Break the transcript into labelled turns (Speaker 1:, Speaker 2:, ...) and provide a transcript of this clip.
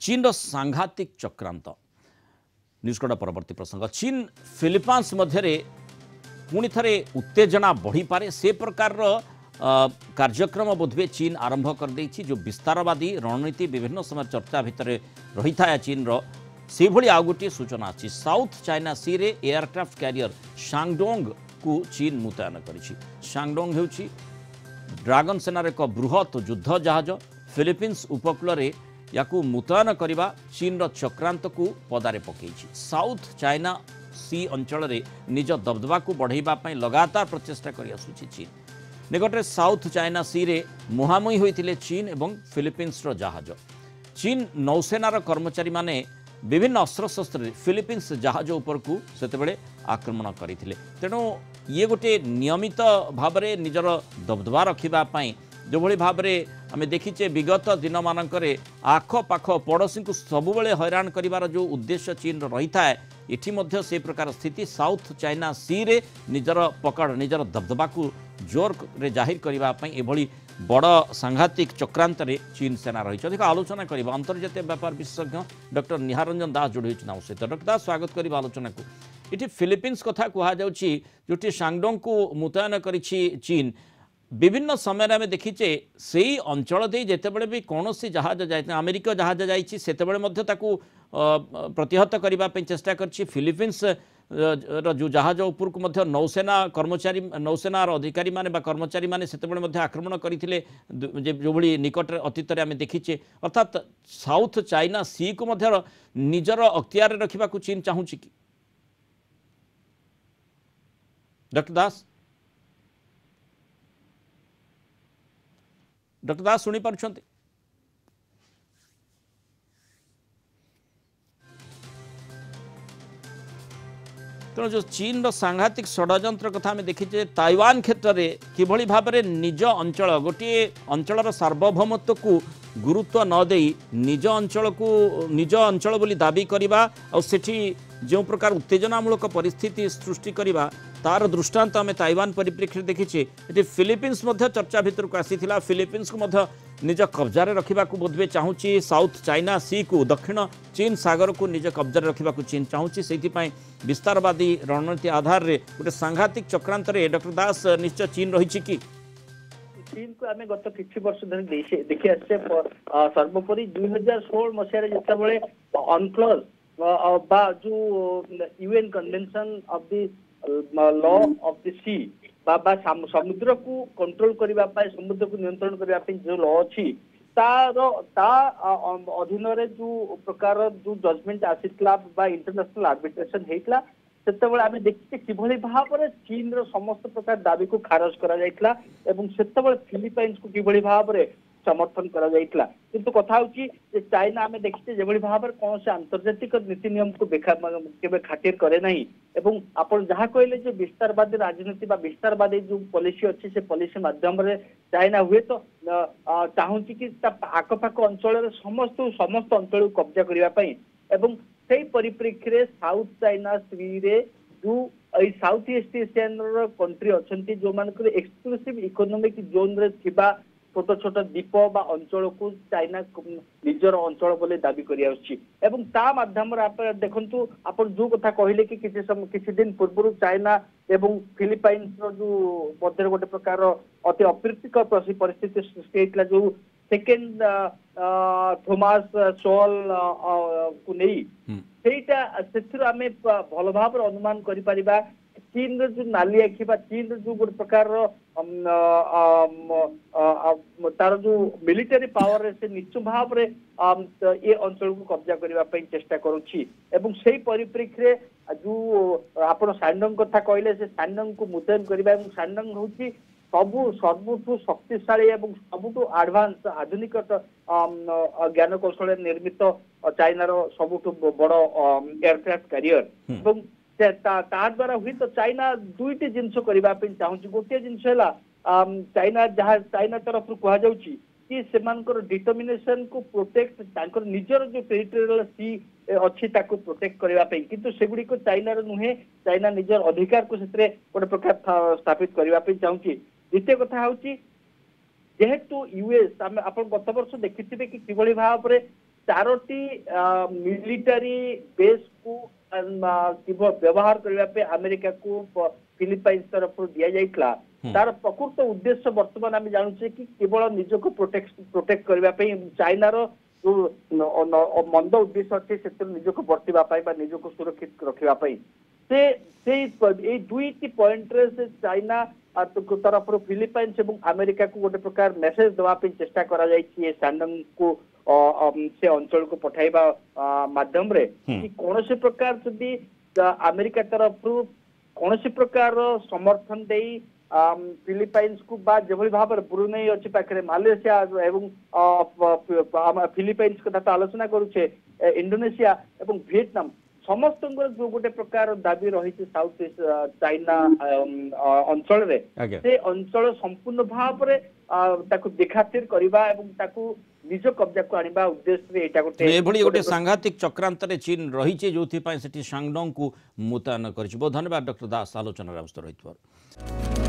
Speaker 1: चीन सांघातिक चक्रांत न्यूजकट परवर्ती प्रसंग चीन फिलिपाइंस मध्य पुणी थे उत्तेजना बढ़ी पारे से प्रकार कार्यक्रम बोधवे चीन आरंभ कर देछि जो विस्तारवादी रणनीति विभिन्न समय चर्चा भितर रही था चीन से भली आउ गोटे सूचना अच्छी साउथ चाइना सी रे एयरक्राफ्ट कैरियर शांगडोंग को चीन मुतयन करिछि। शांगडोंग हेउछि ड्रागन सेनार एक बृहत युद्ध जहाज फिलिपिन्स उपकूल में याकू मुतयन करने चीन चक्रांत को पदारे पकईछि। साउथ चाइना सी अंचल में निज दबदबा को बढ़ाइबा लगातार प्रचेषा कर आसुछि चीन। निकटरे साउथ चाइना सी रे मुहांमुही होइतिले चीन एवं फिलिपिन्स जहाज। चीन नौसेनार कर्मचारी माने विभिन्न अस्त्रशस्त्र फिलिपिन्स जहाज उपर को सेतेबेले आक्रमण करथिले। तेणु ये गोटे नियमित भाव में निजर दबदबा रखापी जो भली भाव में आम देखीचे विगत दिन मानकरे आखपाख पड़ोशी को सबुबले हैरान करिवार जो उद्देश्य चीन रही था इठी मध्य से प्रकार स्थिति साउथ चाइना सी रे निजर पकड़ निजर दबदबा को जोर रे जाहिर करने एभली बड़ सांघातिक चक्रांत रे चीन सेना रही अधिक आलोचना करबा अंतर्जातीय व्यापार विशेषज्ञ डॉक्टर निहारंजन दास जोड़ी होना सहित डॉक्टर दास स्वागत करबा आलोचना को। इठी फिलिपिन्स कथा कहा जाउछि जोटी शांगडोंग को मुतयन करिछि चीन विभिन्न समय आम देखीचे से ही अंचल दे जितेबले भी कौन सी जहाज जाए अमेरिका जहाज जाइए प्रतिहत करने चेष्टा करछि। फिलिपिन्स जो जहाज उपर को मध्य नौसेना कर्मचारी नौसेनार अधिकारी माने कर्मचारी माने सेतेबेले आक्रमण करथिले जो भली निकट अतीत आम देखीचे अर्थात साउथ चाइना सी को मध्य निजर अख्तियार रखा चीन चाहूँगी कि डॉक्टर दास डॉक्टर दास शुणी पार्छन्ति तेणु जो चीन सांघातिक षड्यंत्र कथा आम देखीचे ताइवान क्षेत्र में किभली भाव में निज अंचल गोटे अंचल सार्वभौमत्व को गुरुत्व न देई निज अंचल को निज अंचल बोली दाबी करवा और सेठी जो प्रकार उत्तेजनामूलक परिस्थिति सृष्टि करवा तार दृष्टांत आम ताइवान परिप्रेक्षी देखीचे ये फिलिपिन्स चर्चा भितर को आसीथिला। फिलिपिन्स को निज कब्जा रखा बोधवे चाहूँगी साउथ चाइना सी को दक्षिण चीन सागर को निज कब्जा रखा चीन चाहूँगी से विस्तारवादी रणनीति आधार में गोटे सांघातिक चक्रांत डॉक्टर दास निश्चय चीन रही कि
Speaker 2: चीन को आम गत किछि वर्ष धरि देखि आसे सर्वोपरि 2016 मसीह जितेबाला अनक्लॉज जो UN convention of the law of the sea समुद्र को कंट्रोल करने समुद्र को नियंत्रण करने जो लॉ अच्छी तार अधीन जो प्रकार जो जजमेंट आसीला इंटरनेशनल आर्बिट्रेशन होता से आम देखिए किभली भाव में चीन समस्त प्रकार दाबी को खारज करा फिलिपाइंस को किभली भाव में समर्थन करा किंतु कथा होची चाइना आम देखिए जो भाव में कौन से आंतर्जातिक नीति नियम को केबे खातिर करे नहीं एवं आपण जहाँ कहले जो विस्तारवादी राजनीति विस्तारवादी जो पॉलिसी अच्छी से पॉलिसी माध्यम चाइना हुए तो चाहूँगी कि आखपाख अंचल समस्त अंचल को कब्जा करने एवं से परिप्रेक्षी साउथ चाइना सी रे जो साउथ ईस्ट एशियन कंट्री अच्छा जो मान एक्सक्लूसिव इकोनॉमिक जोन रे थिबा छोट छोट द्वीप बा अंचल को चाइना निजर अंचल बोले दाबी कर माध्यम देखु आप जो कथा कहले कि किसी दिन पूर्व चाइना एवं फिलिपाइंस जो मध्य गोटे प्रकार अति अप्रीतिकर परिस्थिति सृष्टि होता जो सेकेंड थॉमस सोल को नहीं से आम भल भाव अनुमान करिपरिबा चीन जो नाली आखि चीन जो गोटे प्रकार तार जो मिलिटरी पावर से निश्चित भाव में ये अंचल को कब्जा करने चेष्टा करुच्ची से परिप्रेक्षी जो आप शांडोंग कथा कहले से शांडोंग को मुतयन करने शांडोंग हूँ सबु सबुठु शक्तिशाली एवं सबुठु एडवांस आधुनिक ज्ञान कौशल निर्मित चाइनार सबुठु बड़ एयरक्राफ्ट कैरियर द्वारा हुई तो चाइना दुईटी जिनस करने चाहूँगी गोटे जिनस चाइना जहाँ चाइना तरफ कह कि सेमानकर डिटर्मिनेशन को प्रोटेक्ट निजर जो टेरिटोरियल सी अच्छी प्रोटेक्ट करने किंतु सेगुड़ी को चाइनार नुहे चाइना निजर अधिकार को गोटे प्रकार स्थापित करने चाहूँगी। द्वितीय कथा हूँ जेहेतु यूएस आप गत वर्ष देखिथे कि किभली भाव में चारोटी मिलिटारी बेस को व्यवहार करने अमेरिका को फिलिपाइंस तरफ दि जाइला तार प्रकृत उद्देश्य वर्तमान आम जानूचे कि केवल निजक प्रोटेक्ट करने चाइनार जो मंद उद्देश्य अच्छे से निजक बर्तवा निजक सुरक्षित रखापी से दुईटी पॉइंट रे से चाइना तरफ फिलिपाइंस और अमेरिका को गोटे प्रकार मेसेज देवाई चेष्टा करा सैंडंग को से अंचल को पठाइबा माध्यम रे कि कौन से प्रकार जदि अमेरिका तरफ कौन से प्रकार समर्थन दे फिलिपाइंस को जो भाव ब्रुनेई अच्छी पाखे मालेशिया एवं फिलिपाइंस कथा तो आलोचना करुचे इंडोनेशिया एवं वियतनाम समस्त जो गोटे प्रकार दाबी रही साउथ ईस्ट चाइना अंचल रे से अंचल संपूर्ण भाव रे ताकू देखातिर करबा एवं ताकू निज कब्जा को आनिबा उद्देश्य रे एटा
Speaker 1: गोटे सांघातिक चक्रांत रे चीन रही जो सांगडोंग को मुतयन कर। बहुत धन्यवाद डॉक्टर दास आलोचना व्यवस्था रही।